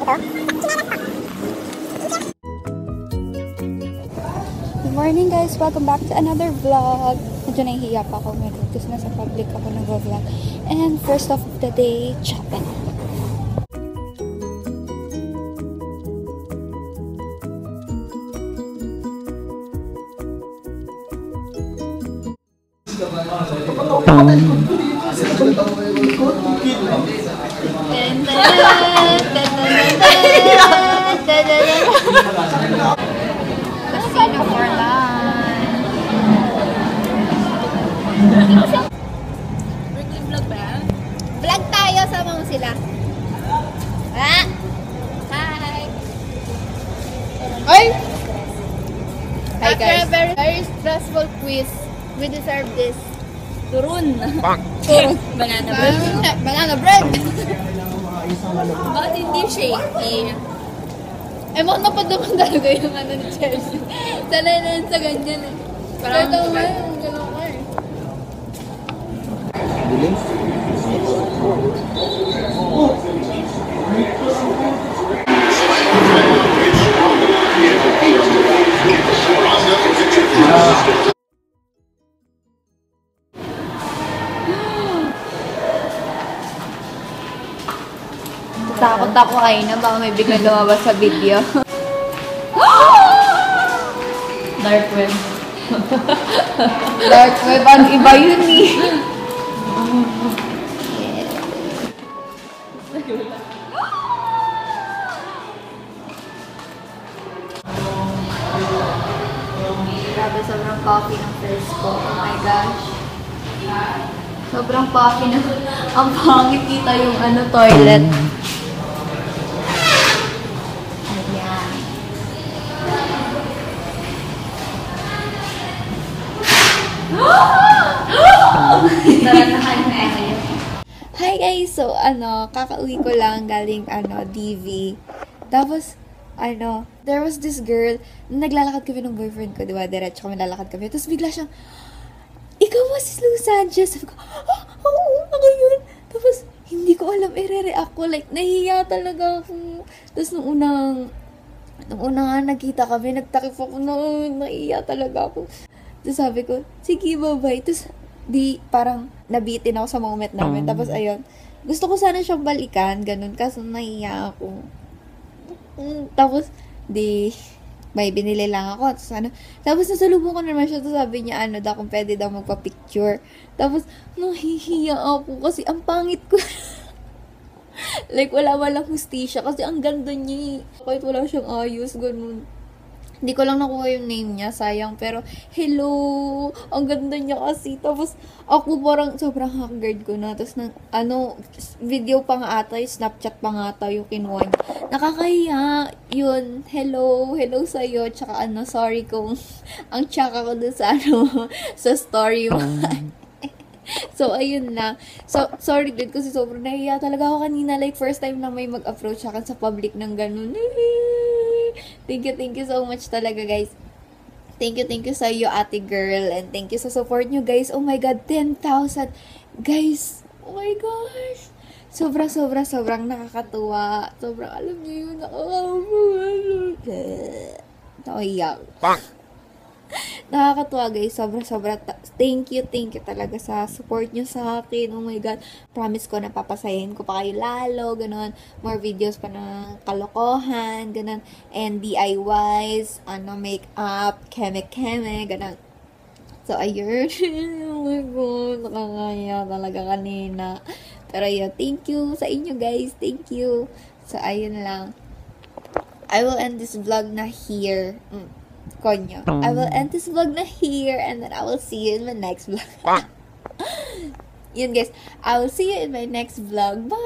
Good morning guys! Welcome back to another vlog. Medyo nahihiya pa ako. My God, kasi nasa public ako nag-vlog. And first of the day, shopping. Casino for lunch. Birthday vlog ba? Vlog tayo, sama mo sila. Ah! Hi! Ay! Hi guys. After a very stressful quiz, we deserve this. Turun. Turun. Banana bread. Banana bread! Bakit hindi shaky? Ewan na pa naman talaga yung ano ni Chelsea. Sanay na yun sa ganyan eh. Parang ito nga yung gano'n ko eh. Takot ako ay na baka may biglang lumabas sa video. Dark web. Dark web, ang iba yun eh. Grabe, sobrang coffee ng fresco. Oh my gosh. Sobrang coffee na. Ang pangit kita yung ano, toilet. Ayan. Hi guys! So, kakauwi ko lang galing, DV. Tapos, there was this girl, naglalakad kami ng boyfriend ko, diba? Diretso kami lalakad kami. Tapos bigla siyang, ikaw ba si Lou Sanchez? Sabi ko, oo, ako yun. Tapos, hindi ko alam, i-react ko. Like, nahihiya talaga ako. Tapos, nung una nga nakita kami, nagtakip ako na, nahihiya talaga ako. Tapos sabi ko, sige, bye-bye. Tapos, parang nabitin ako sa moment namin. Tapos, ayun, gusto ko sana siyang balikan, ganun, kaso nahihiya ako. Tapos, may binili lang ako. Tapos nasalubong ko naman siya. Tapos sabi niya, kung pwede daw magpa-picture. Tapos, nahihiya ako kasi ang pangit ko. Like, walang hustisya. Kasi ang ganda niya. Kahit wala siyang ayos, ganun. Hindi ko lang nakuha yung name niya, sayang. Pero, hello! Ang ganda niya kasi. Tapos, ako parang sobrang haggard ko na. Tapos, video pa nga ata, yung Snapchat pa nga ata yung kinuha niya. Nakakahiya. Yun, hello sa'yo. Tsaka sorry kung ang tsaka ko dun sa sa story mo. So, ayun lang. So, sorry din kasi sobrang nahiya talaga ako kanina. Like, first time lang may mag-approach sa akin sa public ng ganun. Thank you so much talaga, guys. Thank you sa iyo, ate girl. And thank you sa support nyo, guys. Oh my God, 10,000. Guys, oh my gosh. Sobrang nakakatuwa. Sobrang, alam niyo yun, nakakahiyak. Nakakatuwa, guys. Sobrang thank you talaga sa support nyo sa akin. Oh my God. Promise ko na papasahin ko pa kayo lalo. Ganon. More videos pa ng kalokohan. Ganon. And DIYs. Makeup. Keme. Ganon. So, ayun. Oh my God. Nakakaya talaga kanina. Pero yun. Thank you sa inyo, guys. Thank you. So, ayun lang. I will end this vlog na here. Konyo. I will end this vlog na here and then I will see you in my next vlog. Yun guys, I will see you in my next vlog. Bye!